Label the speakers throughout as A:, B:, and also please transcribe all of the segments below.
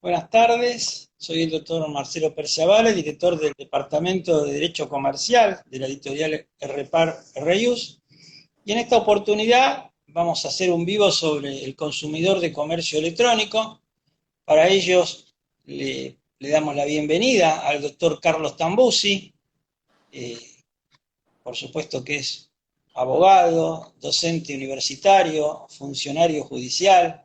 A: Buenas tardes, soy el doctor Marcelo Perciavale, director del Departamento de Derecho Comercial de la editorial RPAR Reus, y en esta oportunidad vamos a hacer un vivo sobre el consumidor de comercio electrónico. Para ellos le damos la bienvenida al doctor Carlos Tambuzzi, eh, por supuesto que es abogado, docente universitario, funcionario judicial,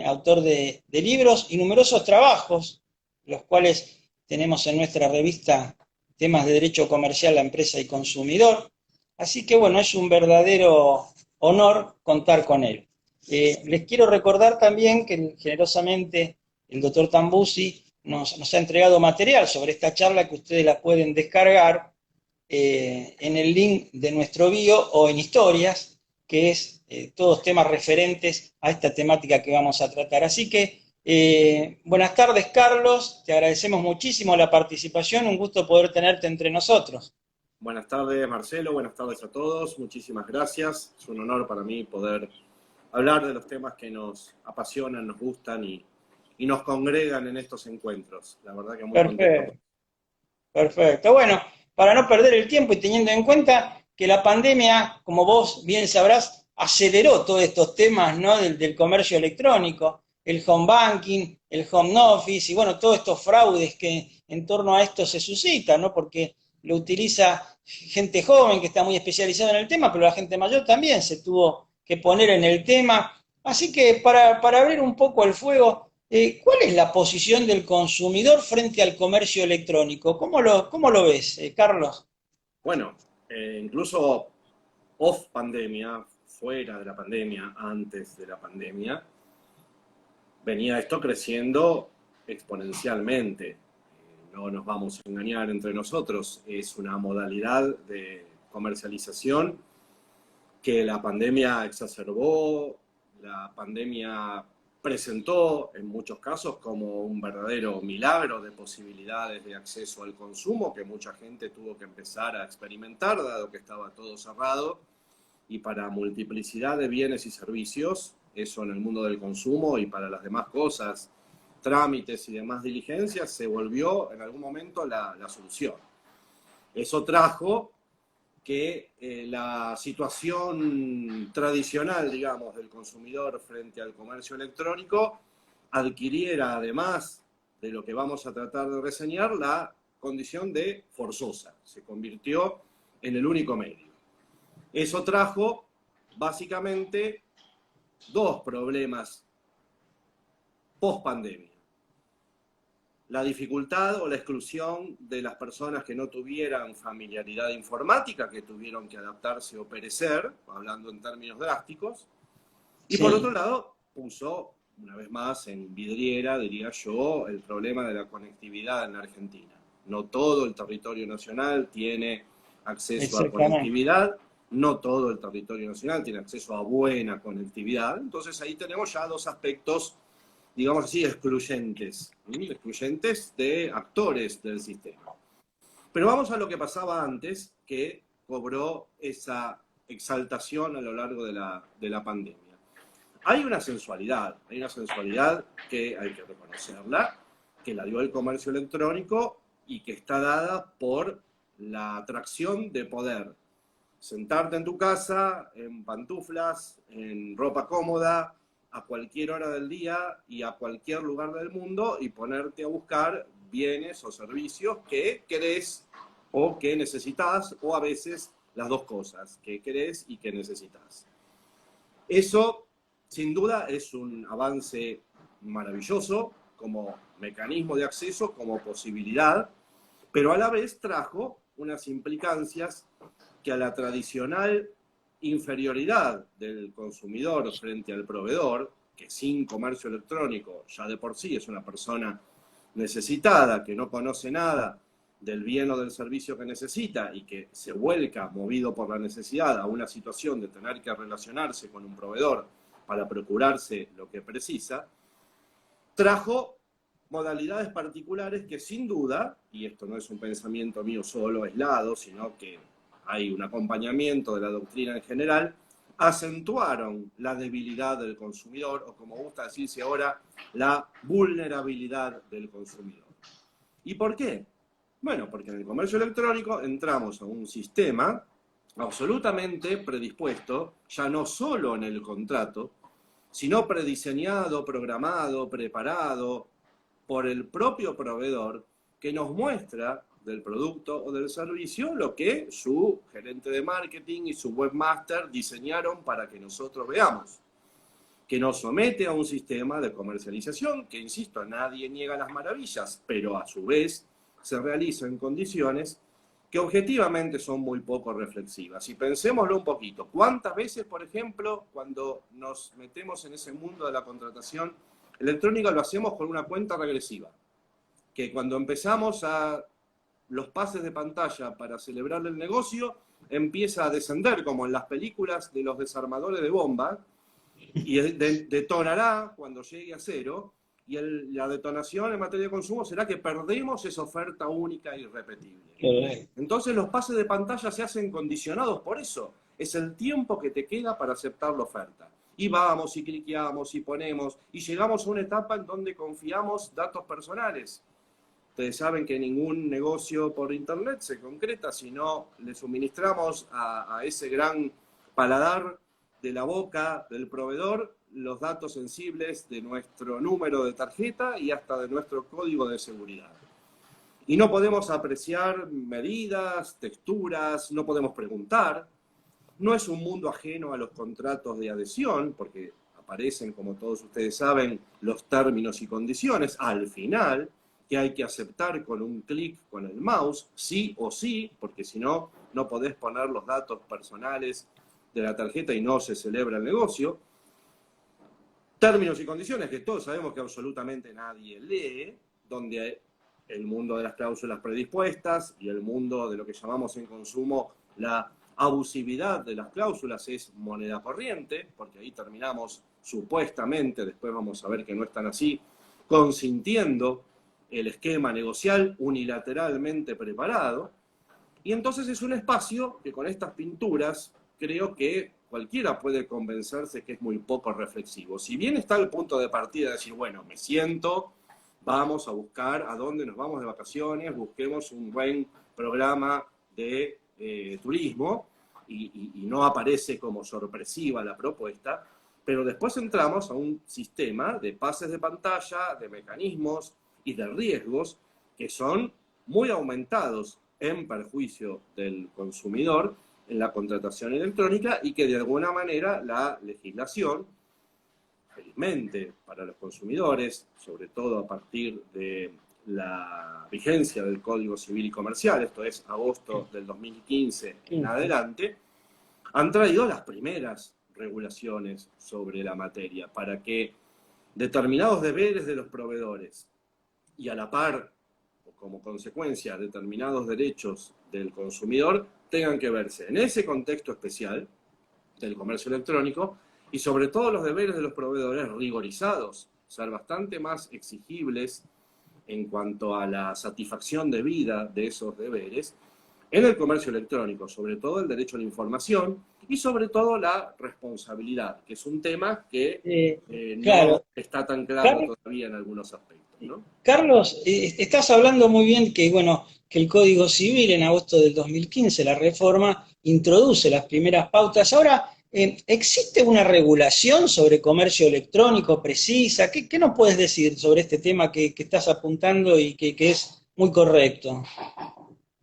A: autor de libros y numerosos trabajos, los cuales tenemos en nuestra revista temas de derecho comercial, la empresa y consumidor. Así que bueno, es un verdadero honor contar con él. Les quiero recordar también que generosamente el doctor Tambuzzi nos ha entregado material sobre esta charla que ustedes la pueden descargar en el link de nuestro bio o en historias, que es todos temas referentes a esta temática que vamos a tratar. Así que buenas tardes, Carlos, te agradecemos muchísimo la participación, un gusto poder tenerte entre nosotros.
B: Buenas tardes, Marcelo, buenas tardes a todos, muchísimas gracias. Es un honor para mí poder hablar de los temas que nos apasionan, nos gustan y nos congregan en estos encuentros. La verdad que muy contento.
A: Perfecto, perfecto. Bueno, para no perder el tiempo y teniendo en cuenta que la pandemia, como vos bien sabrás, aceleró todos estos temas, ¿no? del comercio electrónico, el home banking, el home office y bueno, todos estos fraudes que en torno a esto se suscitan, ¿no? Porque lo utiliza gente joven que está muy especializada en el tema, pero la gente mayor también se tuvo que poner en el tema. Así que para abrir un poco el fuego, ¿cuál es la posición del consumidor frente al comercio electrónico? ¿Cómo lo ves, Carlos?
B: Bueno, incluso off pandemia, fuera de la pandemia, antes de la pandemia, venía esto creciendo exponencialmente. No nos vamos a engañar entre nosotros, es una modalidad de comercialización que la pandemia exacerbó, la pandemia presentó en muchos casos como un verdadero milagro de posibilidades de acceso al consumo que mucha gente tuvo que empezar a experimentar, dado que estaba todo cerrado, y para multiplicidad de bienes y servicios, eso en el mundo del consumo y para las demás cosas, trámites y demás diligencias, se volvió en algún momento la solución. Eso trajo que la situación tradicional, digamos, del consumidor frente al comercio electrónico adquiriera, además de lo que vamos a tratar de reseñar, la condición de forzosa. Se convirtió en el único medio. Eso trajo, básicamente, dos problemas post-pandemia. La dificultad o la exclusión de las personas que no tuvieran familiaridad informática, que tuvieron que adaptarse o perecer, hablando en términos drásticos. Y por otro
A: Sí,
B: lado, puso, una vez más, en vidriera, diría yo, el problema de la conectividad en la Argentina. No todo el territorio nacional tiene acceso a
A: exactamente.
B: conectividad, no todo el territorio nacional tiene acceso a buena conectividad. Entonces ahí tenemos ya dos aspectos, digamos así, excluyentes de actores del sistema. Pero vamos a lo que pasaba antes, que cobró esa exaltación a lo largo de la pandemia. Hay una sensualidad que hay que reconocerla, que la dio el comercio electrónico y que está dada por la atracción de poder sentarte en tu casa, en pantuflas, en ropa cómoda, a cualquier hora del día y a cualquier lugar del mundo y ponerte a buscar bienes o servicios que querés o que necesitas, o a veces las dos cosas, que querés y que necesitas. Eso, sin duda, es un avance maravilloso como mecanismo de acceso, como posibilidad, pero a la vez trajo unas implicancias que a la tradicional inferioridad del consumidor frente al proveedor, que sin comercio electrónico ya de por sí es una persona necesitada, que no conoce nada del bien o del servicio que necesita y que se vuelca, movido por la necesidad, a una situación de tener que relacionarse con un proveedor para procurarse lo que precisa, trajo modalidades particulares que sin duda, y esto no es un pensamiento mío solo, aislado, sino que hay un acompañamiento de la doctrina en general, acentuaron la debilidad del consumidor, o como gusta decirse ahora, la vulnerabilidad del consumidor. ¿Y por qué? Bueno, porque en el comercio electrónico entramos a un sistema absolutamente predispuesto, ya no solo en el contrato, sino prediseñado, programado, preparado por el propio proveedor, que nos muestra del producto o del servicio lo que su gerente de marketing y su webmaster diseñaron para que nosotros veamos, que nos somete a un sistema de comercialización que, insisto, nadie niega las maravillas, pero a su vez se realiza en condiciones que objetivamente son muy poco reflexivas. Y pensémoslo un poquito. ¿Cuántas veces, por ejemplo, cuando nos metemos en ese mundo de la contratación electrónica, lo hacemos con una cuenta regresiva? Que cuando empezamos a los pases de pantalla para celebrar el negocio, empieza a descender, como en las películas de los desarmadores de bomba, y detonará cuando llegue a cero, y la detonación en materia de consumo será que perdemos esa oferta única e irrepetible. Entonces los pases de pantalla se hacen condicionados por eso. Es el tiempo que te queda para aceptar la oferta. Y vamos, y cliqueamos, y ponemos, y llegamos a una etapa en donde confiamos datos personales. Ustedes saben que ningún negocio por internet se concreta si no le suministramos a ese gran paladar de la boca del proveedor los datos sensibles de nuestro número de tarjeta y hasta de nuestro código de seguridad. Y no podemos apreciar medidas, texturas, no podemos preguntar. No es un mundo ajeno a los contratos de adhesión, porque aparecen, como todos ustedes saben, los términos y condiciones al final, que hay que aceptar con un clic con el mouse, sí o sí, porque si no, no podés poner los datos personales de la tarjeta y no se celebra el negocio. Términos y condiciones que todos sabemos que absolutamente nadie lee, donde el mundo de las cláusulas predispuestas y el mundo de lo que llamamos en consumo la abusividad de las cláusulas es moneda corriente, porque ahí terminamos supuestamente, después vamos a ver que no es tan así, consintiendo el esquema negocial unilateralmente preparado. Y entonces es un espacio que con estas pinturas creo que cualquiera puede convencerse que es muy poco reflexivo. Si bien está el punto de partida de decir, bueno, me siento, vamos a buscar a dónde nos vamos de vacaciones, busquemos un buen programa de turismo, y no aparece como sorpresiva la propuesta, pero después entramos a un sistema de pases de pantalla, de mecanismos y de riesgos que son muy aumentados en perjuicio del consumidor en la contratación electrónica, y que de alguna manera la legislación, felizmente para los consumidores, sobre todo a partir de la vigencia del Código Civil y Comercial, esto es agosto del 2015 en adelante, han traído las primeras regulaciones sobre la materia para que determinados deberes de los proveedores y a la par, o como consecuencia, determinados derechos del consumidor tengan que verse en ese contexto especial del comercio electrónico, y sobre todo los deberes de los proveedores rigorizados, ser bastante más exigibles en cuanto a la satisfacción debida de esos deberes en el comercio electrónico, sobre todo el derecho a la información y sobre todo la responsabilidad, que es un tema que no está tan claro todavía en algunos aspectos, ¿no?
A: Carlos, estás hablando muy bien que, bueno, que el Código Civil en agosto del 2015, la reforma, introduce las primeras pautas. Ahora, ¿existe una regulación sobre comercio electrónico precisa? ¿Qué nos puedes decir sobre este tema que estás apuntando y que es muy correcto?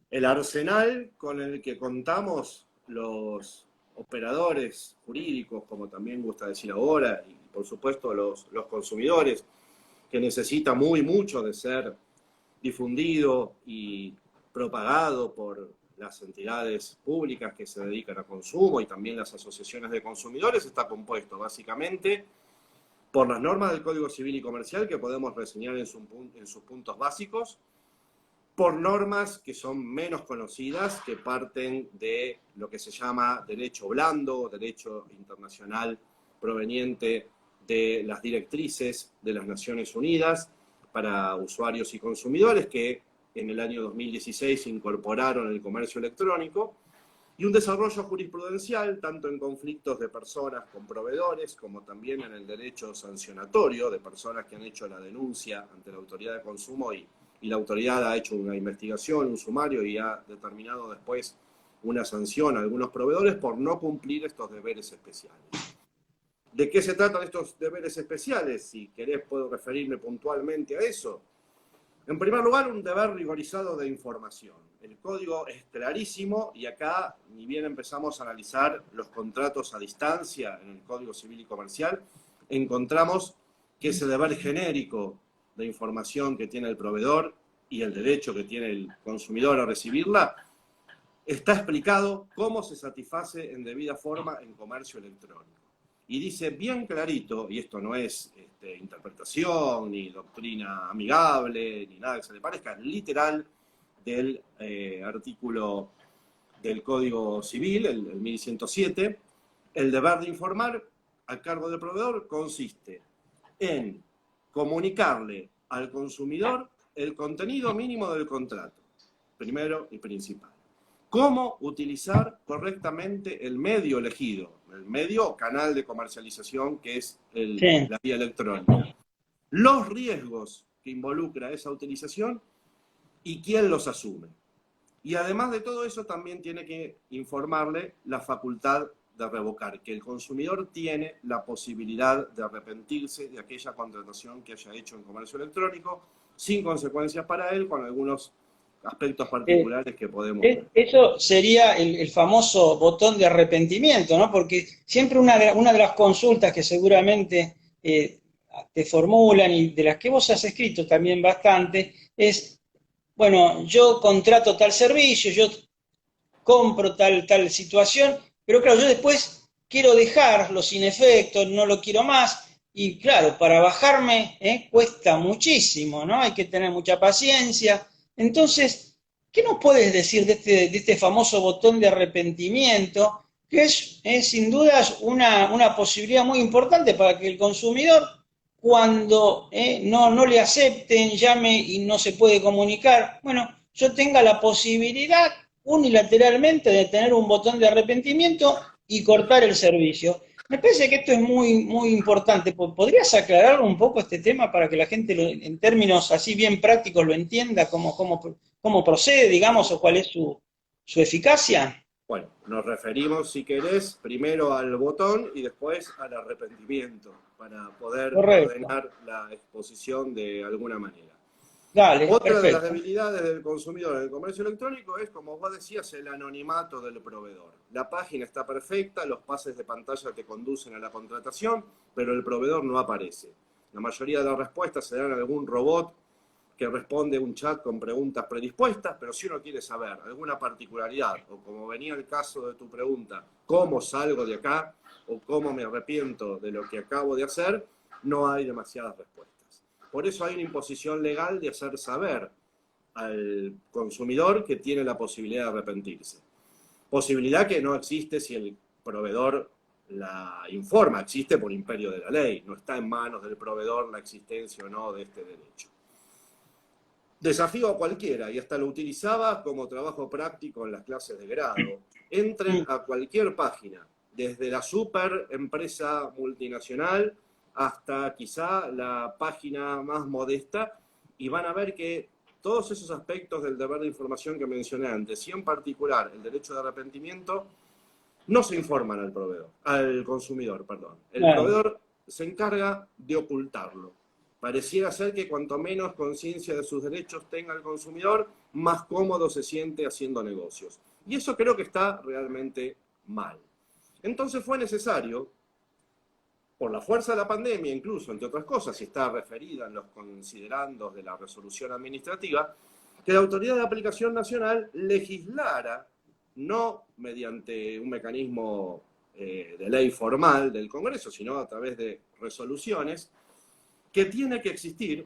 B: El arsenal con el que contamos los operadores jurídicos, como también gusta decir ahora, y por supuesto los consumidores, que necesita mucho de ser difundido y propagado por las entidades públicas que se dedican a consumo y también las asociaciones de consumidores, está compuesto básicamente por las normas del Código Civil y Comercial, que podemos reseñar en sus puntos básicos, por normas que son menos conocidas, que parten de lo que se llama derecho blando, derecho internacional proveniente de las directrices de las Naciones Unidas para usuarios y consumidores, que en el año 2016 incorporaron el comercio electrónico, y un desarrollo jurisprudencial, tanto en conflictos de personas con proveedores, como también en el derecho sancionatorio de personas que han hecho la denuncia ante la autoridad de consumo y la autoridad ha hecho una investigación, un sumario y ha determinado después una sanción a algunos proveedores por no cumplir estos deberes especiales. ¿De qué se tratan estos deberes especiales? Si querés puedo referirme puntualmente a eso. En primer lugar, un deber rigorizado de información. El código es clarísimo y acá, ni bien empezamos a analizar los contratos a distancia en el Código Civil y Comercial, encontramos que ese deber genérico de información que tiene el proveedor y el derecho que tiene el consumidor a recibirla, está explicado cómo se satisface en debida forma en comercio electrónico. Y dice bien clarito, y esto no es interpretación, ni doctrina amigable, ni nada que se le parezca, literal del artículo del Código Civil, el 1107, el deber de informar a cargo del proveedor consiste en comunicarle al consumidor el contenido mínimo del contrato, primero y principal. Cómo utilizar correctamente el medio elegido, el medio o canal de comercialización que es la vía electrónica. Los riesgos que involucra esa utilización y quién los asume. Y además de todo eso también tiene que informarle la facultad de revocar, que el consumidor tiene la posibilidad de arrepentirse de aquella contratación que haya hecho en comercio electrónico, sin consecuencias para él, con algunos aspectos particulares que podemos ver.
A: Eso sería el famoso botón de arrepentimiento, ¿no? Porque siempre una de las consultas que seguramente te formulan y de las que vos has escrito también bastante es, bueno, yo contrato tal servicio, yo compro tal situación, pero claro, yo después quiero dejarlo sin efecto, no lo quiero más, y claro, para bajarme cuesta muchísimo, ¿no? Hay que tener mucha paciencia. Entonces, ¿qué nos puedes decir de este famoso botón de arrepentimiento? Que es sin dudas una posibilidad muy importante para que el consumidor, cuando no le acepten, llame y no se puede comunicar, bueno, yo tenga la posibilidad unilateralmente de tener un botón de arrepentimiento y cortar el servicio. Me parece que esto es muy, muy importante. ¿Podrías aclarar un poco este tema para que la gente en términos así bien prácticos lo entienda, cómo procede, digamos, o cuál es su eficacia?
B: Bueno, nos referimos, si querés, primero al botón y después al arrepentimiento, para poder
A: Correcto.
B: ordenar la exposición de alguna manera.
A: Dale,
B: Otra de las
A: perfecto.
B: debilidades del consumidor en el comercio electrónico es, como vos decías, el anonimato del proveedor. La página está perfecta, los pases de pantalla te conducen a la contratación, pero el proveedor no aparece. La mayoría de las respuestas se dan a algún robot que responde un chat con preguntas predispuestas, pero si uno quiere saber alguna particularidad, o como venía el caso de tu pregunta, cómo salgo de acá, o cómo me arrepiento de lo que acabo de hacer, no hay demasiadas respuestas. Por eso hay una imposición legal de hacer saber al consumidor que tiene la posibilidad de arrepentirse. Posibilidad que no existe si el proveedor la informa, existe por imperio de la ley, no está en manos del proveedor la existencia o no de este derecho. Desafío a cualquiera, y hasta lo utilizaba como trabajo práctico en las clases de grado. Entren a cualquier página, desde la super empresa multinacional hasta quizá la página más modesta, y van a ver que todos esos aspectos del deber de información que mencioné antes, y en particular el derecho de arrepentimiento, no se informan al proveedor, al consumidor, perdón. El proveedor se encarga de ocultarlo. Pareciera ser que cuanto menos conciencia de sus derechos tenga el consumidor, más cómodo se siente haciendo negocios. Y eso creo que está realmente mal. Entonces fue necesario, por la fuerza de la pandemia, incluso, entre otras cosas, y está referida en los considerandos de la resolución administrativa, que la Autoridad de Aplicación Nacional legislara, no mediante un mecanismo de ley formal del Congreso, sino a través de resoluciones, que tiene que existir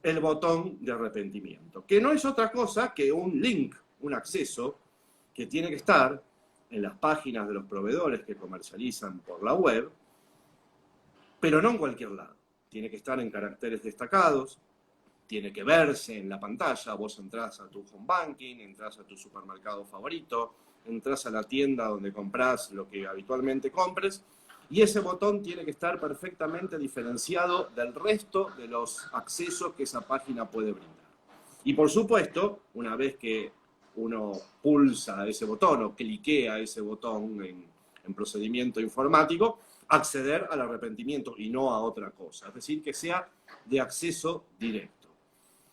B: el botón de arrepentimiento, que no es otra cosa que un link, un acceso, que tiene que estar en las páginas de los proveedores que comercializan por la web, pero no en cualquier lado. Tiene que estar en caracteres destacados, tiene que verse en la pantalla, vos entrás a tu home banking, entrás a tu supermercado favorito, entras a la tienda donde compras lo que habitualmente compres, y ese botón tiene que estar perfectamente diferenciado del resto de los accesos que esa página puede brindar. Y por supuesto, una vez que uno pulsa ese botón o cliquea ese botón en procedimiento informático, acceder al arrepentimiento y no a otra cosa. Es decir, que sea de acceso directo.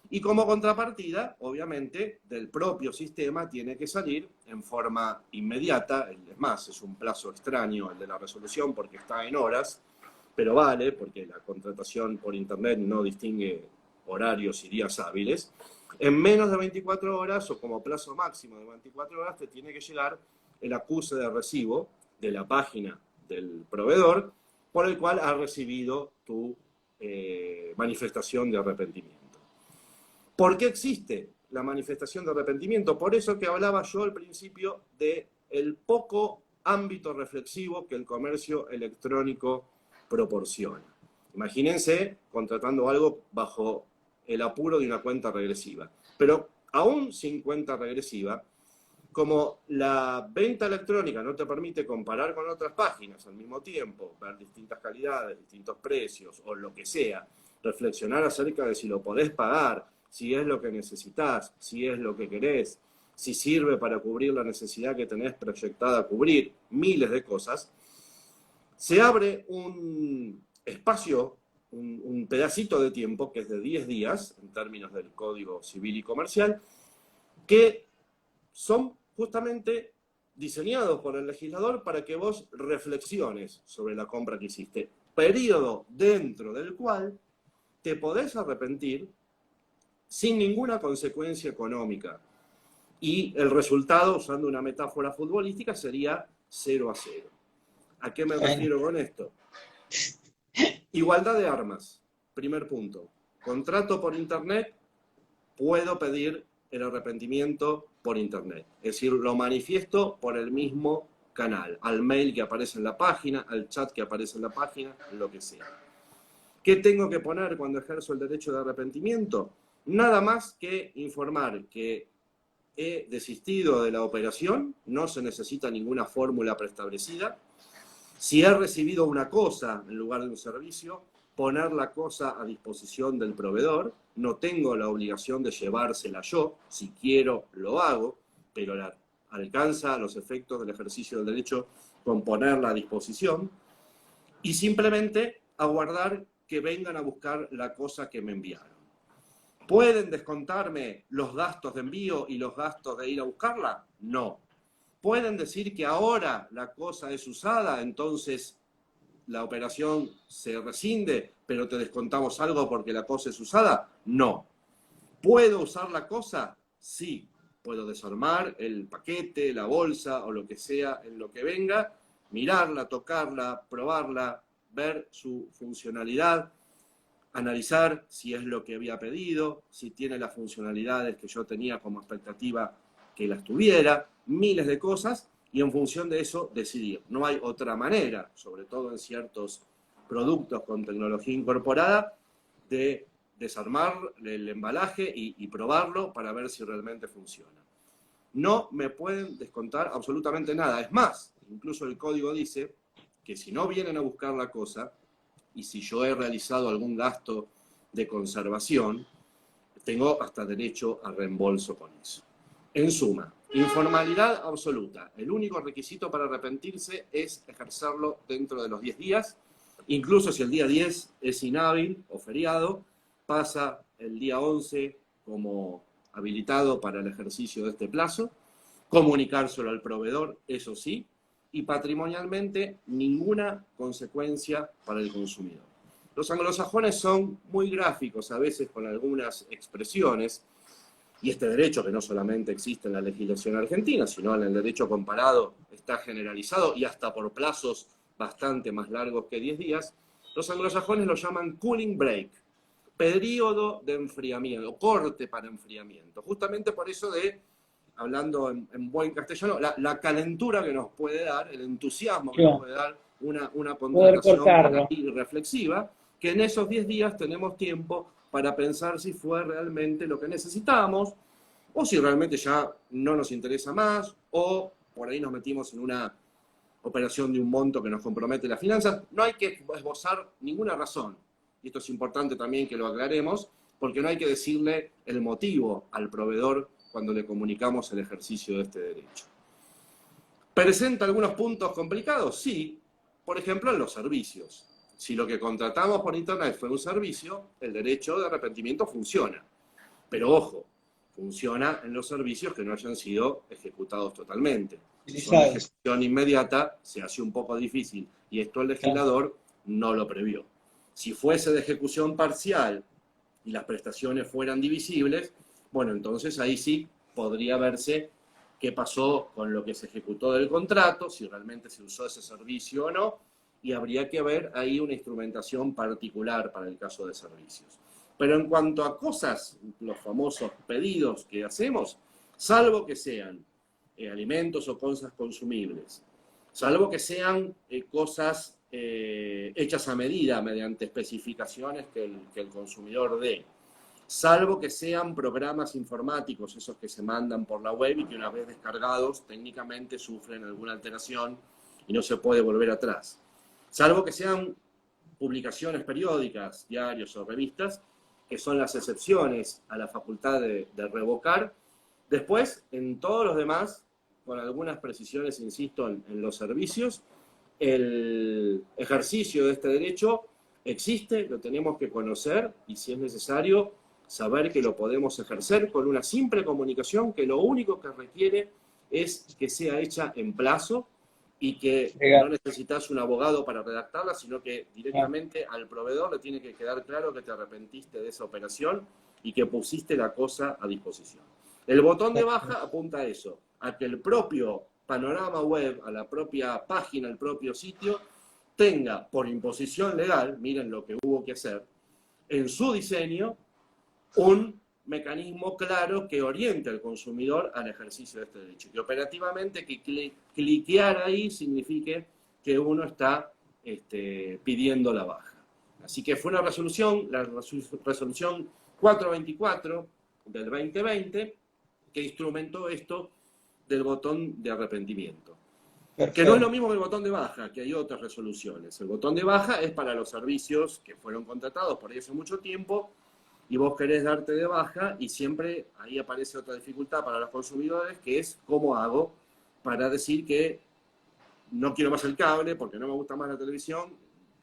B: Y como contrapartida, obviamente, del propio sistema tiene que salir en forma inmediata. Es más, es un plazo extraño el de la resolución porque está en horas, pero vale, porque la contratación por Internet no distingue horarios y días hábiles. En menos de 24 horas, o como plazo máximo de 24 horas, te tiene que llegar el acuse de recibo de la página del proveedor por el cual ha recibido tu manifestación de arrepentimiento. ¿Por qué existe la manifestación de arrepentimiento? Por eso que hablaba yo al principio del poco ámbito reflexivo que el comercio electrónico proporciona. Imagínense contratando algo bajo el apuro de una cuenta regresiva. Pero aún sin cuenta regresiva, como la venta electrónica no te permite comparar con otras páginas al mismo tiempo, ver distintas calidades, distintos precios o lo que sea, reflexionar acerca de si lo podés pagar, si es lo que necesitas, si es lo que querés, si sirve para cubrir la necesidad que tenés proyectada a cubrir, miles de cosas, se abre un espacio, un pedacito de tiempo, que es de 10 días, en términos del Código Civil y Comercial, que son justamente diseñados por el legislador para que vos reflexiones sobre la compra que hiciste. Período dentro del cual te podés arrepentir sin ninguna consecuencia económica. Y el resultado, usando una metáfora futbolística, sería 0-0. ¿A qué me refiero con esto? Igualdad de armas, primer punto. Contrato por Internet, puedo pedir el arrepentimiento por Internet. Es decir, lo manifiesto por el mismo canal, al mail que aparece en la página, al chat que aparece en la página, lo que sea. ¿Qué tengo que poner cuando ejerzo el derecho de arrepentimiento? Nada más que informar que he desistido de la operación, no se necesita ninguna fórmula preestablecida. Si he recibido una cosa en lugar de un servicio, poner la cosa a disposición del proveedor. No tengo la obligación de llevársela yo, si quiero lo hago, pero alcanza los efectos del ejercicio del derecho con ponerla a disposición. Y simplemente aguardar que vengan a buscar la cosa que me enviaron. ¿Pueden descontarme los gastos de envío y los gastos de ir a buscarla? No. ¿Pueden decir que ahora la cosa es usada, entonces la operación se rescinde, pero te descontamos algo porque la cosa es usada? No. ¿Puedo usar la cosa? Sí. Puedo desarmar el paquete, la bolsa o lo que sea en lo que venga, mirarla, tocarla, probarla, ver su funcionalidad, analizar si es lo que había pedido, si tiene las funcionalidades que yo tenía como expectativa que las tuviera, miles de cosas, y en función de eso decidir. No hay otra manera, sobre todo en ciertos productos con tecnología incorporada, de desarmar el embalaje y probarlo para ver si realmente funciona. No me pueden descontar absolutamente nada. Es más, incluso el código dice que si no vienen a buscar la cosa, y si yo he realizado algún gasto de conservación, tengo hasta derecho a reembolso con eso. En suma, informalidad absoluta. El único requisito para arrepentirse es ejercerlo dentro de los 10 días. Incluso si el día 10 es inhábil o feriado, pasa el día 11 como habilitado para el ejercicio de este plazo. Comunicárselo al proveedor, eso sí, y patrimonialmente ninguna consecuencia para el consumidor. Los anglosajones son muy gráficos a veces con algunas expresiones, y este derecho, que no solamente existe en la legislación argentina, sino en el derecho comparado, está generalizado y hasta por plazos bastante más largos que 10 días, los anglosajones lo llaman cooling break, periodo de enfriamiento, corte para enfriamiento, justamente por eso de, hablando en buen castellano, la calentura que nos puede dar, el entusiasmo que nos puede dar una contratación reflexiva, que en esos 10 días tenemos tiempo para pensar si fue realmente lo que necesitábamos, o si realmente ya no nos interesa más, o por ahí nos metimos en una operación de un monto que nos compromete las finanzas, no hay que esbozar ninguna razón. Y esto es importante también que lo aclaremos, porque no hay que decirle el motivo al proveedor cuando le comunicamos el ejercicio de este derecho. ¿Presenta algunos puntos complicados? Sí. Por ejemplo, en los servicios. Si lo que contratamos por Internet fue un servicio, el derecho de arrepentimiento funciona. Pero ojo, funciona en los servicios que no hayan sido ejecutados totalmente. Si son de ejecución inmediata, se hace un poco difícil. Y esto el legislador no lo previó. Si fuese de ejecución parcial y las prestaciones fueran divisibles, bueno, entonces ahí sí podría verse qué pasó con lo que se ejecutó del contrato, si realmente se usó ese servicio o no, y habría que ver ahí una instrumentación particular para el caso de servicios. Pero en cuanto a cosas, los famosos pedidos que hacemos, salvo que sean alimentos o cosas consumibles, salvo que sean cosas hechas a medida mediante especificaciones que el consumidor dé, salvo que sean programas informáticos, esos que se mandan por la web y que una vez descargados técnicamente sufren alguna alteración y no se puede volver atrás, salvo que sean publicaciones periódicas, diarios o revistas, que son las excepciones a la facultad de revocar. Después, en todos los demás, con algunas precisiones, insisto, en los servicios, el ejercicio de este derecho existe, lo tenemos que conocer y, si es necesario, saber que lo podemos ejercer con una simple comunicación que lo único que requiere es que sea hecha en plazo y que no necesitas un abogado para redactarla, sino que directamente al proveedor le tiene que quedar claro que te arrepentiste de esa operación y que pusiste la cosa a disposición. El botón de baja apunta a eso, a que el propio panorama web, a la propia página, el propio sitio, tenga por imposición legal, miren lo que hubo que hacer, en su diseño, un mecanismo claro que oriente al consumidor al ejercicio de este derecho. Que operativamente que cliquear ahí signifique que uno está pidiendo la baja. Así que fue una resolución, la resolución 424 del 2020, que instrumentó esto del botón de arrepentimiento. Perfecto. Que no es lo mismo que el botón de baja, que hay otras resoluciones. El botón de baja es para los servicios que fueron contratados por ahí hace mucho tiempo, y vos querés darte de baja y siempre ahí aparece otra dificultad para los consumidores, que es cómo hago para decir que no quiero más el cable porque no me gusta más la televisión,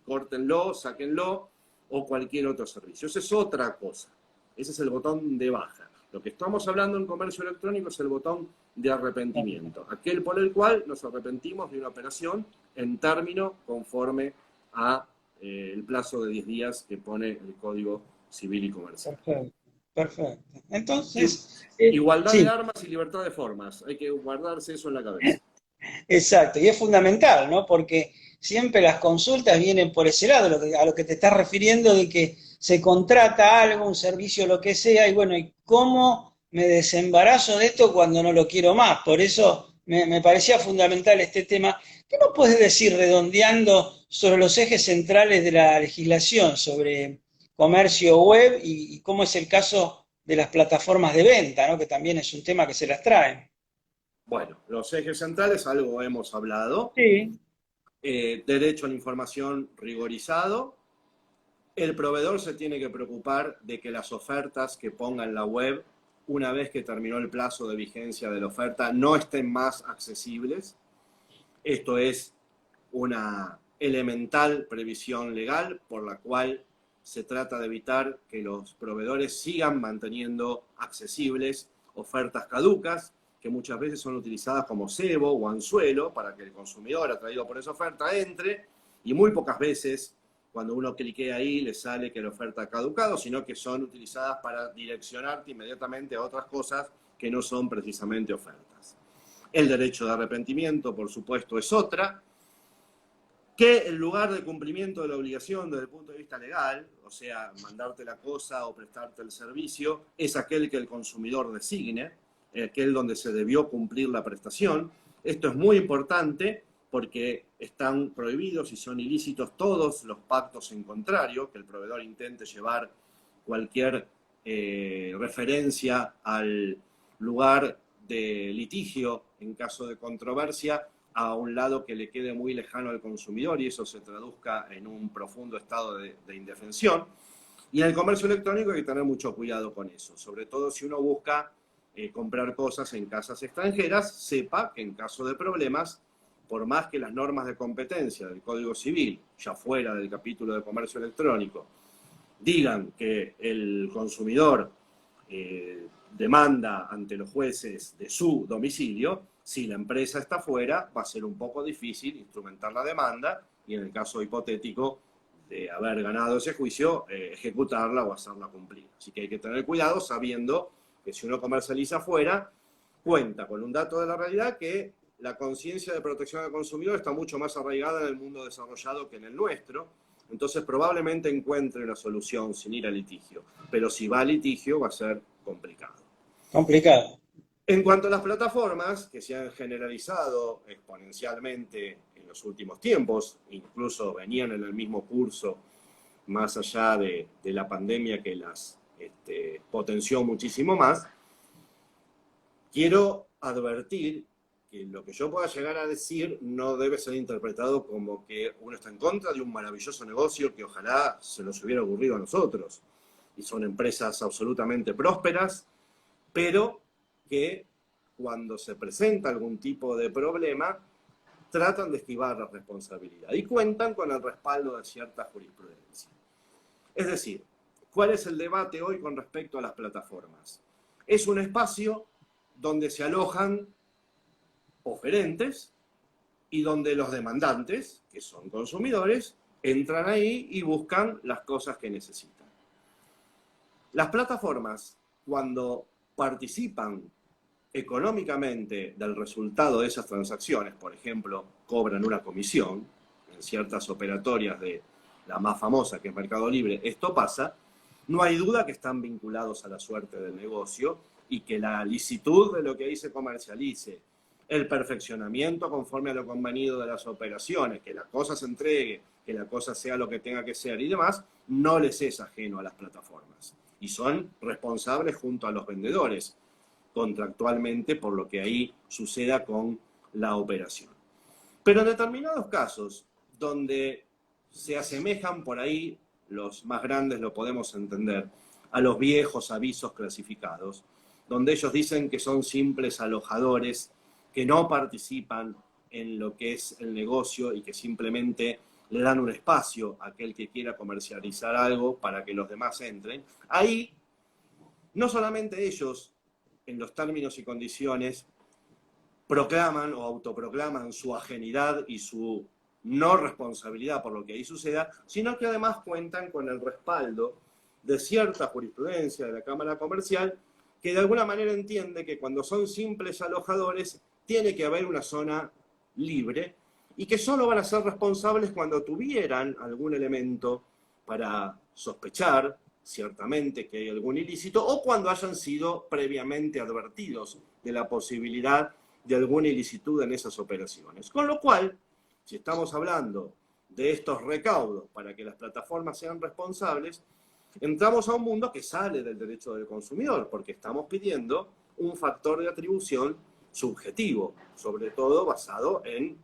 B: córtenlo, sáquenlo, o cualquier otro servicio. Esa es otra cosa. Ese es el botón de baja. Lo que estamos hablando en comercio electrónico es el botón de arrepentimiento, aquel por el cual nos arrepentimos de una operación en término conforme a el plazo de 10 días que pone el Código Civil y Comercial.
A: Perfecto, perfecto. Entonces...
B: igualdad de armas y libertad de formas. Hay que guardarse eso en la cabeza.
A: Exacto, y es fundamental, ¿no? Porque siempre las consultas vienen por ese lado, a lo que te estás refiriendo de que se contrata algo, un servicio, lo que sea, y bueno, ¿y cómo me desembarazo de esto cuando no lo quiero más? Por eso me parecía fundamental este tema. ¿Qué nos puedes decir, redondeando, sobre los ejes centrales de la legislación sobre comercio web y cómo es el caso de las plataformas de venta, ¿no? Que también es un tema que se las trae?
B: Bueno, los ejes centrales, algo hemos hablado.
A: Sí.
B: Derecho a la información rigorizado. El proveedor se tiene que preocupar de que las ofertas que ponga en la web, una vez que terminó el plazo de vigencia de la oferta, no estén más accesibles. Esto es una elemental previsión legal por la cual se trata de evitar que los proveedores sigan manteniendo accesibles ofertas caducas, que muchas veces son utilizadas como cebo o anzuelo para que el consumidor atraído por esa oferta entre, y muy pocas veces cuando uno cliquea ahí le sale que la oferta ha caducado, sino que son utilizadas para direccionarte inmediatamente a otras cosas que no son precisamente ofertas. El derecho de arrepentimiento, por supuesto, es otra, que el lugar de cumplimiento de la obligación desde el punto de vista legal, o sea, mandarte la cosa o prestarte el servicio, es aquel que el consumidor designe, aquel donde se debió cumplir la prestación. Esto es muy importante porque están prohibidos y son ilícitos todos los pactos en contrario, que el proveedor intente llevar cualquier referencia al lugar de litigio en caso de controversia a un lado que le quede muy lejano al consumidor y eso se traduzca en un profundo estado de indefensión. Y en el comercio electrónico hay que tener mucho cuidado con eso, sobre todo si uno busca comprar cosas en casas extranjeras, sepa que en caso de problemas, por más que las normas de competencia del Código Civil, ya fuera del capítulo de comercio electrónico, digan que el consumidor demanda ante los jueces de su domicilio, si la empresa está fuera, va a ser un poco difícil instrumentar la demanda y en el caso hipotético de haber ganado ese juicio, ejecutarla o hacerla cumplir. Así que hay que tener cuidado sabiendo que si uno comercializa fuera, cuenta con un dato de la realidad que la conciencia de protección del consumidor está mucho más arraigada en el mundo desarrollado que en el nuestro. Entonces probablemente encuentre una solución sin ir a litigio. Pero si va a litigio va a ser complicado.
A: Complicado.
B: En cuanto a las plataformas, que se han generalizado exponencialmente en los últimos tiempos, incluso venían en el mismo curso, más allá de la pandemia que las potenció muchísimo más, quiero advertir que lo que yo pueda llegar a decir no debe ser interpretado como que uno está en contra de un maravilloso negocio que ojalá se nos hubiera ocurrido a nosotros. Y son empresas absolutamente prósperas, pero que cuando se presenta algún tipo de problema, tratan de esquivar la responsabilidad y cuentan con el respaldo de cierta jurisprudencia. Es decir, ¿cuál es el debate hoy con respecto a las plataformas? Es un espacio donde se alojan oferentes y donde los demandantes, que son consumidores, entran ahí y buscan las cosas que necesitan. Las plataformas, cuando participan económicamente del resultado de esas transacciones, por ejemplo, cobran una comisión en ciertas operatorias de la más famosa, que es Mercado Libre, esto pasa, no hay duda que están vinculados a la suerte del negocio y que la licitud de lo que ahí se comercialice, el perfeccionamiento conforme a lo convenido de las operaciones, que la cosa se entregue, que la cosa sea lo que tenga que ser y demás, no les es ajeno a las plataformas. Y son responsables junto a los vendedores contractualmente por lo que ahí suceda con la operación. Pero en determinados casos, donde se asemejan por ahí, los más grandes lo podemos entender, a los viejos avisos clasificados, donde ellos dicen que son simples alojadores, que no participan en lo que es el negocio y que simplemente le dan un espacio a aquel que quiera comercializar algo para que los demás entren. Ahí, no solamente ellos, en los términos y condiciones, proclaman o autoproclaman su ajenidad y su no responsabilidad por lo que ahí suceda, sino que además cuentan con el respaldo de cierta jurisprudencia de la Cámara Comercial que de alguna manera entiende que cuando son simples alojadores tiene que haber una zona libre y que solo van a ser responsables cuando tuvieran algún elemento para sospechar ciertamente que hay algún ilícito o cuando hayan sido previamente advertidos de la posibilidad de alguna ilicitud en esas operaciones. Con lo cual, si estamos hablando de estos recaudos para que las plataformas sean responsables, entramos a un mundo que sale del derecho del consumidor, porque estamos pidiendo un factor de atribución subjetivo, sobre todo basado en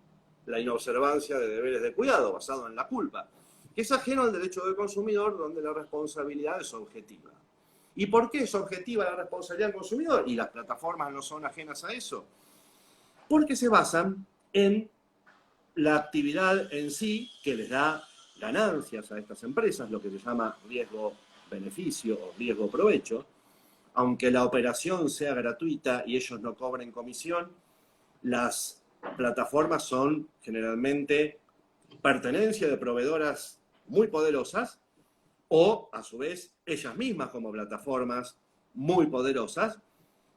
B: la inobservancia de deberes de cuidado, basado en la culpa, que es ajeno al derecho del consumidor, donde la responsabilidad es objetiva. ¿Y por qué es objetiva la responsabilidad del consumidor? Y las plataformas no son ajenas a eso. Porque se basan en la actividad en sí que les da ganancias a estas empresas, lo que se llama riesgo-beneficio o riesgo-provecho. Aunque la operación sea gratuita y ellos no cobren comisión, las plataformas son generalmente pertenencia de proveedoras muy poderosas o, a su vez, ellas mismas como plataformas muy poderosas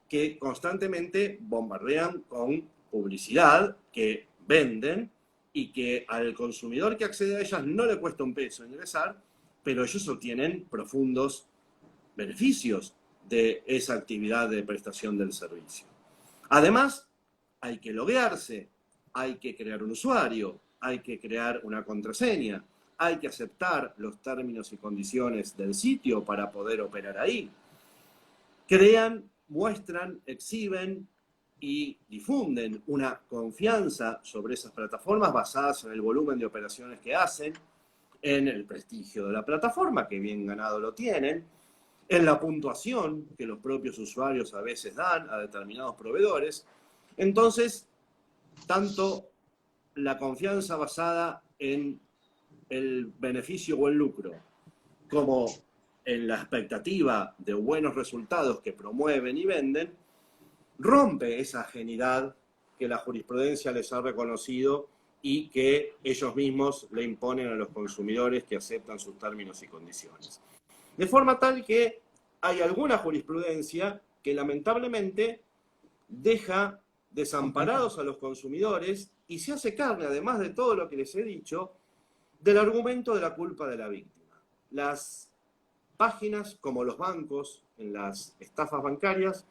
B: que constantemente bombardean con publicidad, que venden y que al consumidor que accede a ellas no le cuesta un peso ingresar, pero ellos obtienen profundos beneficios de esa actividad de prestación del servicio. Además, hay que loguearse, hay que crear un usuario, hay que crear una contraseña, hay que aceptar los términos y condiciones del sitio para poder operar ahí. Crean, muestran, exhiben y difunden una confianza sobre esas plataformas basadas en el volumen de operaciones que hacen, en el prestigio de la plataforma, que bien ganado lo tienen, en la puntuación que los propios usuarios a veces dan a determinados proveedores. Entonces, tanto la confianza basada en el beneficio o el lucro, como en la expectativa de buenos resultados que promueven y venden, rompe esa ajenidad que la jurisprudencia les ha reconocido y que ellos mismos le imponen a los consumidores que aceptan sus términos y condiciones. De forma tal que hay alguna jurisprudencia que lamentablemente deja desamparados a los consumidores y se hace carne, además de todo lo que les he dicho, del argumento de la culpa de la víctima. Las páginas, como los bancos en las estafas bancarias,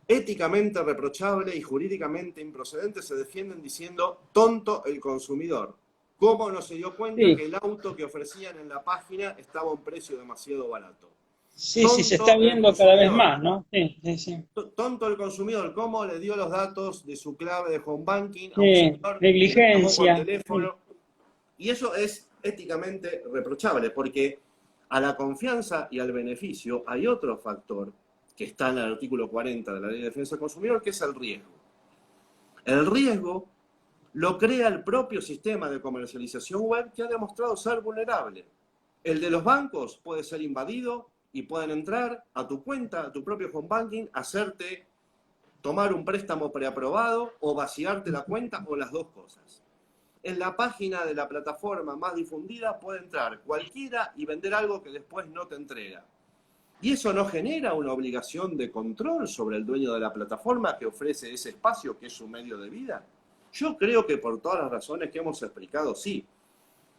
B: éticamente reprochable y jurídicamente improcedente, se defienden diciendo tonto el consumidor. ¿Cómo no se dio cuenta que el auto que ofrecían en la página estaba a un precio demasiado barato?
A: Sí, sí, se está viendo cada vez más, ¿no? Sí, sí, sí.
B: Tonto el consumidor, ¿cómo le dio los datos de su clave de home banking a un
A: Sí,
B: señor
A: negligencia.
B: que llamó por teléfono? Sí. Y eso es éticamente reprochable, porque a la confianza y al beneficio hay otro factor que está en el artículo 40 de la Ley de Defensa del Consumidor, que es el riesgo. El riesgo lo crea el propio sistema de comercialización web, que ha demostrado ser vulnerable. El de los bancos puede ser invadido y pueden entrar a tu cuenta, a tu propio home banking, hacerte tomar un préstamo preaprobado o vaciarte la cuenta, o las dos cosas. En la página de la plataforma más difundida puede entrar cualquiera y vender algo que después no te entrega. ¿Y eso no genera una obligación de control sobre el dueño de la plataforma que ofrece ese espacio, que es su medio de vida? Yo creo que por todas las razones que hemos explicado, sí.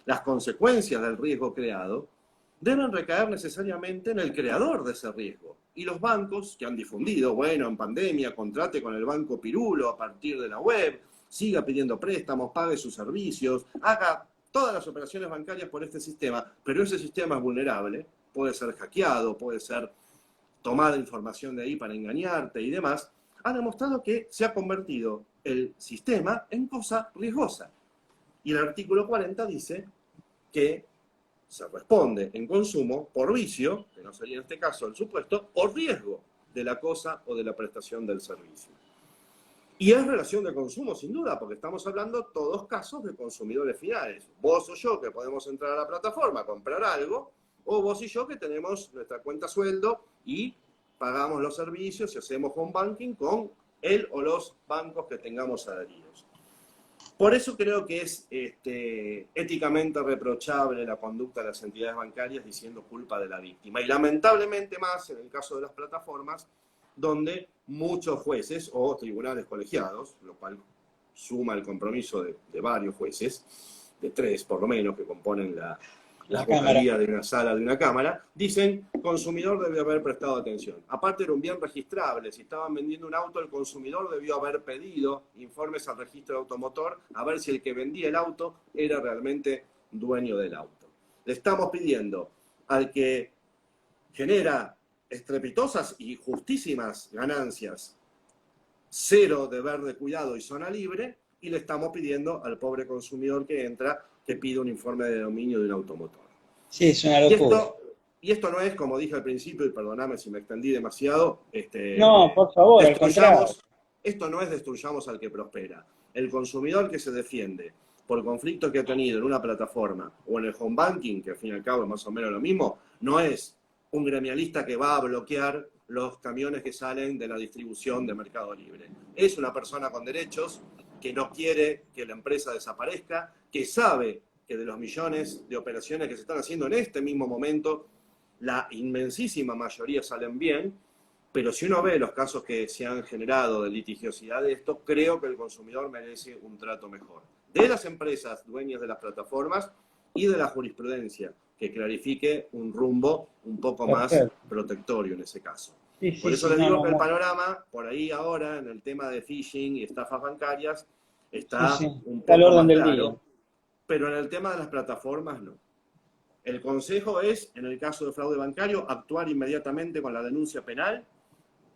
B: Las consecuencias del riesgo creado deben recaer necesariamente en el creador de ese riesgo. Y los bancos que han difundido, bueno, en pandemia, contrate con el banco Pirulo a partir de la web, siga pidiendo préstamos, pague sus servicios, haga todas las operaciones bancarias por este sistema, pero ese sistema es vulnerable, puede ser hackeado, puede ser tomada información de ahí para engañarte y demás, ha demostrado que se ha convertido el sistema en cosa riesgosa. Y el artículo 40 dice que se responde en consumo por vicio, que no sería en este caso el supuesto, o riesgo de la cosa o de la prestación del servicio. Y es relación de consumo, sin duda, porque estamos hablando todos casos de consumidores finales. Vos o yo que podemos entrar a la plataforma a comprar algo, o vos y yo que tenemos nuestra cuenta sueldo y pagamos los servicios y hacemos home banking con él o los bancos que tengamos adheridos. Por eso creo que es éticamente reprochable la conducta de las entidades bancarias diciendo culpa de la víctima. Y lamentablemente más en el caso de las plataformas, donde muchos jueces o tribunales colegiados, lo cual suma el compromiso de varios jueces, de 3 por lo menos, que componen la vocalía de una sala, de una cámara, dicen, consumidor debió haber prestado atención. Aparte era un bien registrable, si estaban vendiendo un auto, el consumidor debió haber pedido informes al registro de automotor a ver si el que vendía el auto era realmente dueño del auto. Le estamos pidiendo al que genera estrepitosas y justísimas ganancias, 0 deber de cuidado y zona libre, y le estamos pidiendo al pobre consumidor que entra que pide un informe de dominio de un automotor.
A: Sí, es una locura.
B: Y esto no es, como dije al principio, y perdóname si me extendí demasiado,
A: no, por favor, al contrario.
B: Esto no es destruyamos al que prospera. El consumidor que se defiende por conflictos que ha tenido en una plataforma o en el home banking, que al fin y al cabo es más o menos lo mismo, no es un gremialista que va a bloquear los camiones que salen de la distribución de Mercado Libre. Es una persona con derechos que no quiere que la empresa desaparezca, que sabe que de los millones de operaciones que se están haciendo en este mismo momento, la inmensísima mayoría salen bien, pero si uno ve los casos que se han generado de litigiosidad de esto, creo que el consumidor merece un trato mejor. De las empresas dueñas de las plataformas y de la jurisprudencia, que clarifique un rumbo un poco más protectorio en ese caso. Sí, por eso les digo que el panorama, por ahí ahora, en el tema de phishing y estafas bancarias, está un poco más claro, pero en el tema de las plataformas no. El consejo es, en el caso de fraude bancario, actuar inmediatamente con la denuncia penal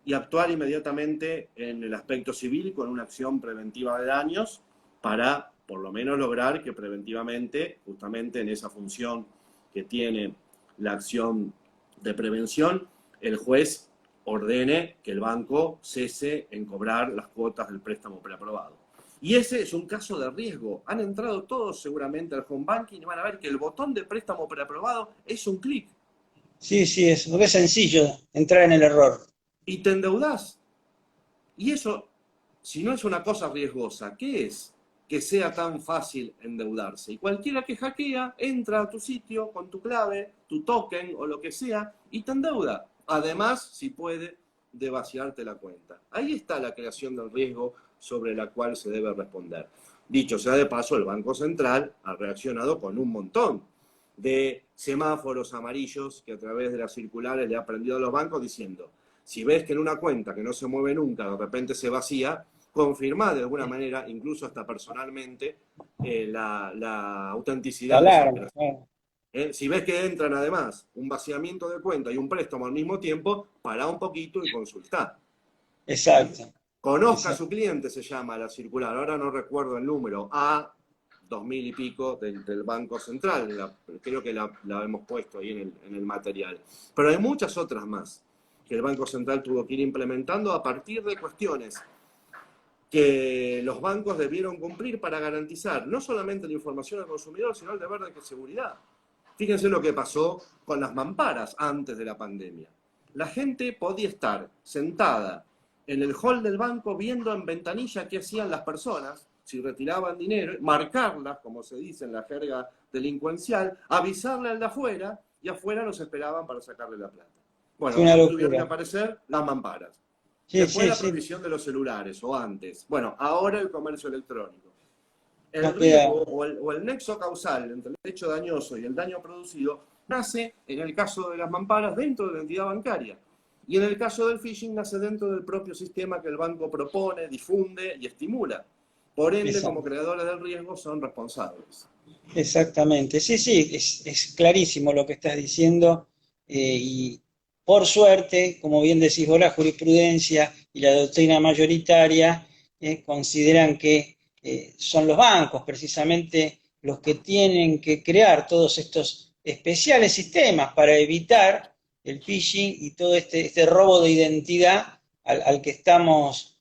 B: y actuar inmediatamente en el aspecto civil con una acción preventiva de daños para, por lo menos, lograr que preventivamente, justamente en esa función que tiene la acción de prevención, el juez ordene que el banco cese en cobrar las cuotas del préstamo preaprobado. Y ese es un caso de riesgo. Han entrado todos seguramente al home banking y van a ver que el botón de préstamo preaprobado es un clic.
A: Sí, sí, es sencillo entrar en el error.
B: Y te endeudás. Y eso, si no es una cosa riesgosa, ¿qué es? Que sea tan fácil endeudarse. Y cualquiera que hackea entra a tu sitio con tu clave, tu token o lo que sea y te endeuda. Además, si puede, de vaciarte la cuenta. Ahí está la creación del riesgo sobre la cual se debe responder. Dicho sea de paso, el Banco Central ha reaccionado con un montón de semáforos amarillos que a través de las circulares le ha prendido a los bancos diciendo: si ves que en una cuenta que no se mueve nunca de repente se vacía, confirmá de alguna manera, incluso hasta personalmente, la autenticidad de esa
A: Alarma,
B: operación. Si ves que entran además un vaciamiento de cuenta y un préstamo al mismo tiempo, pará un poquito y consultá.
A: exacto.
B: Conozca a
A: Exacto.
B: su cliente, se llama la circular, ahora no recuerdo el número, A 2000 y pico del Banco Central, creo que la hemos puesto ahí en el material. Pero hay muchas otras más que el Banco Central tuvo que ir implementando a partir de cuestiones que los bancos debieron cumplir para garantizar no solamente la información al consumidor, sino el deber de seguridad. Fíjense lo que pasó con las mamparas antes de la pandemia. La gente podía estar sentada en el hall del banco viendo en ventanilla qué hacían las personas, si retiraban dinero, marcarlas, como se dice en la jerga delincuencial, avisarle al de afuera, y afuera nos esperaban para sacarle la plata. Bueno,
A: Fue una
B: después tuvieron que
A: locura.
B: aparecer las mamparas.
A: Sí,
B: Después
A: sí,
B: la
A: sí.
B: prohibición de los celulares, o antes. Bueno, ahora el comercio electrónico. El
A: No queda.
B: riesgo o el nexo causal entre el hecho dañoso y el daño producido nace, en el caso de las mamparas, dentro de la entidad bancaria. Y en el caso del phishing nace dentro del propio sistema que el banco propone, difunde y estimula. Por ende, como
A: Exacto.
B: creadores del riesgo, son responsables.
A: Exactamente. Sí, sí, es clarísimo lo que estás diciendo. Y por suerte, como bien decís vos, la jurisprudencia y la doctrina mayoritaria consideran que son los bancos precisamente los que tienen que crear todos estos especiales sistemas para evitar el phishing y todo este robo de identidad al que estamos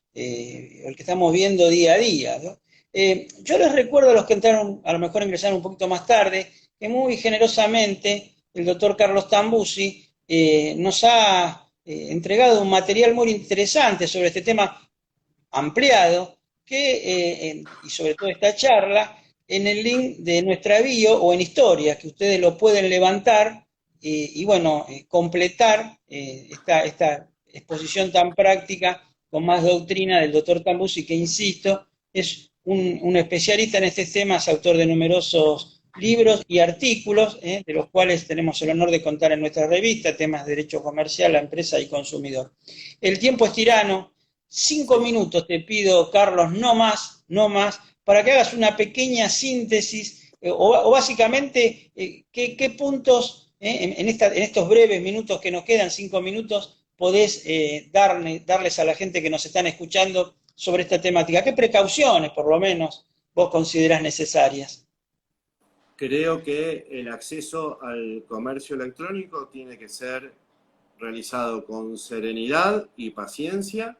A: viendo día a día, ¿no? Yo les recuerdo a los que entraron, a lo mejor ingresaron un poquito más tarde, que muy generosamente el doctor Carlos Tambuzzi nos ha entregado un material muy interesante sobre este tema ampliado, y sobre todo esta charla, en el link de nuestra bio o en historias, que ustedes lo pueden levantar y bueno, completar esta exposición tan práctica con más doctrina del doctor Tambuzzi, que insisto, es un especialista en este tema, es autor de numerosos libros y artículos, de los cuales tenemos el honor de contar en nuestra revista, temas de derecho comercial, la empresa y consumidor. El tiempo es tirano. 5 minutos te pido, Carlos, no más, no más, para que hagas una pequeña síntesis o básicamente qué puntos en estos breves minutos que nos quedan, 5 minutos, podés darles a la gente que nos están escuchando sobre esta temática. ¿Qué precauciones, por lo menos, vos considerás necesarias?
B: Creo que el acceso al comercio electrónico tiene que ser realizado con serenidad y paciencia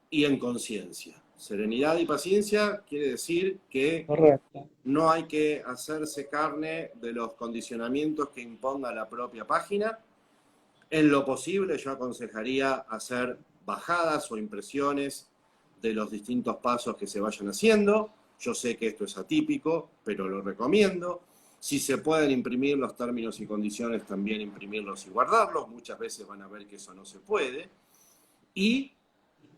B: y en conciencia. Serenidad y paciencia quiere decir que
A: Correcto.
B: no hay que hacerse carne de los condicionamientos que imponga la propia página. En lo posible, yo aconsejaría hacer bajadas o impresiones de los distintos pasos que se vayan haciendo. Yo sé que esto es atípico, pero lo recomiendo. Si se pueden imprimir los términos y condiciones, también imprimirlos y guardarlos. Muchas veces van a ver que eso no se puede. Y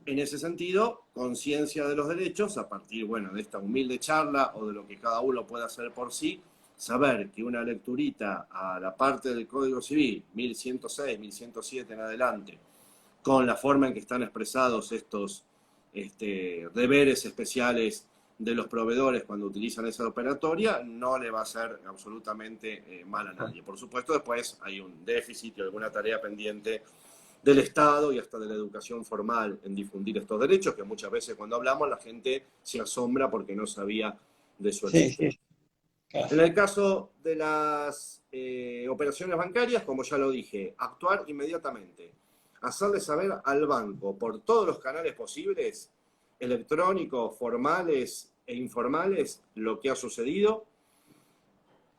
B: en ese sentido, conciencia de los derechos a partir, bueno, de esta humilde charla o de lo que cada uno pueda hacer por sí, saber que una lecturita a la parte del Código Civil, 1106, 1107 en adelante, con la forma en que están expresados estos deberes especiales de los proveedores cuando utilizan esa operatoria, no le va a hacer absolutamente mal a nadie. Por supuesto, después hay un déficit y alguna tarea pendiente del Estado y hasta de la educación formal en difundir estos derechos, que muchas veces cuando hablamos la gente se asombra porque no sabía de su
A: Sí,
B: existencia.
A: sí, claro.
B: En el caso de las operaciones bancarias, como ya lo dije, actuar inmediatamente, hacerle saber al banco por todos los canales posibles, electrónicos, formales e informales, lo que ha sucedido,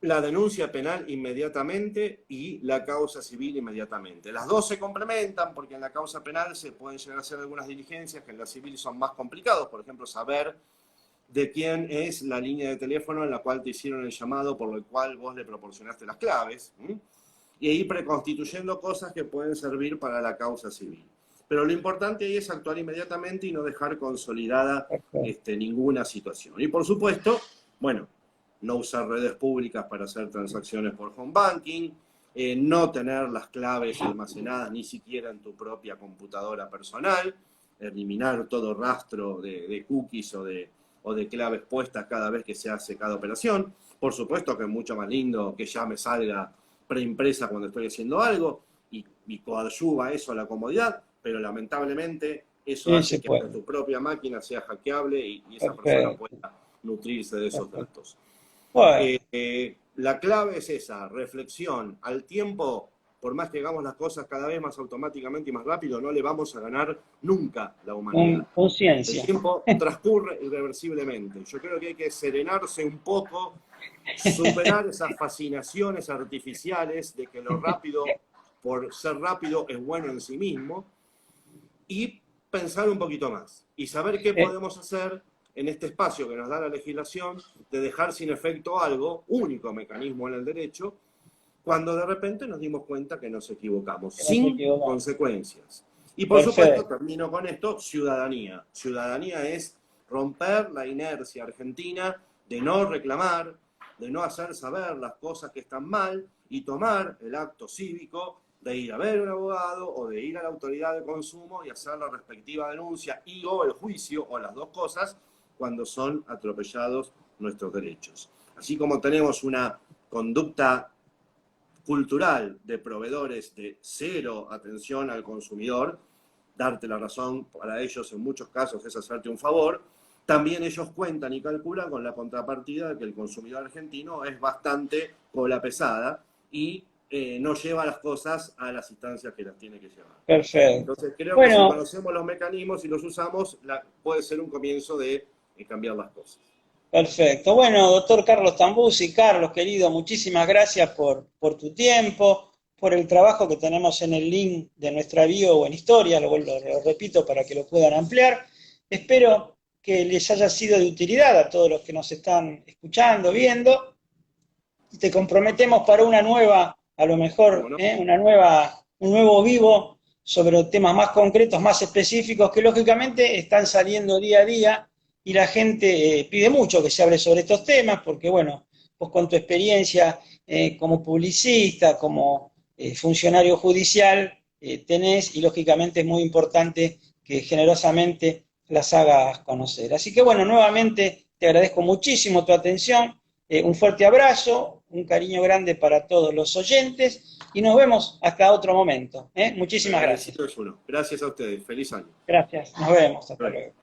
B: la denuncia penal inmediatamente y la causa civil inmediatamente. Las dos se complementan porque en la causa penal se pueden llegar a hacer algunas diligencias que en la civil son más complicados, por ejemplo, saber de quién es la línea de teléfono en la cual te hicieron el llamado por el cual vos le proporcionaste las claves, y ahí preconstituyendo cosas que pueden servir para la causa civil. Pero lo importante ahí es actuar inmediatamente y no dejar consolidada ninguna situación. Y por supuesto, bueno, no usar redes públicas para hacer transacciones por home banking, no tener las claves almacenadas ni siquiera en tu propia computadora personal, eliminar todo rastro de cookies o de claves puestas cada vez que se hace cada operación. Por supuesto que es mucho más lindo que ya me salga preimpresa cuando estoy haciendo algo y coadyuva eso a la comodidad, pero lamentablemente eso hace que hasta tu propia máquina sea hackeable y esa persona pueda nutrirse de esos datos.
A: Bueno.
B: La clave es esa, reflexión. Al tiempo, por más que hagamos las cosas cada vez más automáticamente y más rápido, no le vamos a ganar nunca la humanidad.
A: Conciencia.
B: El tiempo transcurre irreversiblemente. Yo creo que hay que serenarse un poco, superar esas fascinaciones artificiales de que lo rápido, por ser rápido, es bueno en sí mismo, y pensar un poquito más. Y saber qué podemos hacer en este espacio que nos da la legislación, de dejar sin efecto algo, único mecanismo en el derecho, cuando de repente nos dimos cuenta que nos equivocamos, sin consecuencias. Y por supuesto, termino con esto, ciudadanía. Ciudadanía es romper la inercia argentina de no reclamar, de no hacer saber las cosas que están mal y tomar el acto cívico de ir a ver a un abogado o de ir a la autoridad de consumo y hacer la respectiva denuncia y o el juicio o las dos cosas cuando son atropellados nuestros derechos. Así como tenemos una conducta cultural de proveedores de cero atención al consumidor, darte la razón para ellos en muchos casos es hacerte un favor, también ellos cuentan y calculan con la contrapartida de que el consumidor argentino es bastante cola pesada y no lleva las cosas a las instancias que las tiene que llevar.
A: Perfecto.
B: Entonces creo que si conocemos los mecanismos y los usamos, puede ser un comienzo de cambiar las cosas.
A: Perfecto. Bueno, doctor Carlos Tambuzzi, Carlos, querido, muchísimas gracias por tu tiempo, por el trabajo que tenemos en el link de nuestra bio o en historia, lo repito para que lo puedan ampliar. Espero que les haya sido de utilidad a todos los que nos están escuchando, viendo, y te comprometemos para una nueva, a lo mejor, un nuevo vivo sobre temas más concretos, más específicos, que lógicamente están saliendo día a día, y la gente pide mucho que se hable sobre estos temas, porque bueno, vos con tu experiencia como publicista, como funcionario judicial, tenés, y lógicamente es muy importante que generosamente las hagas conocer. Así que bueno, nuevamente te agradezco muchísimo tu atención, un fuerte abrazo, un cariño grande para todos los oyentes, y nos vemos hasta otro momento. Muchísimas gracias.
B: Gracias a ustedes, feliz año.
A: Gracias, nos vemos, hasta luego.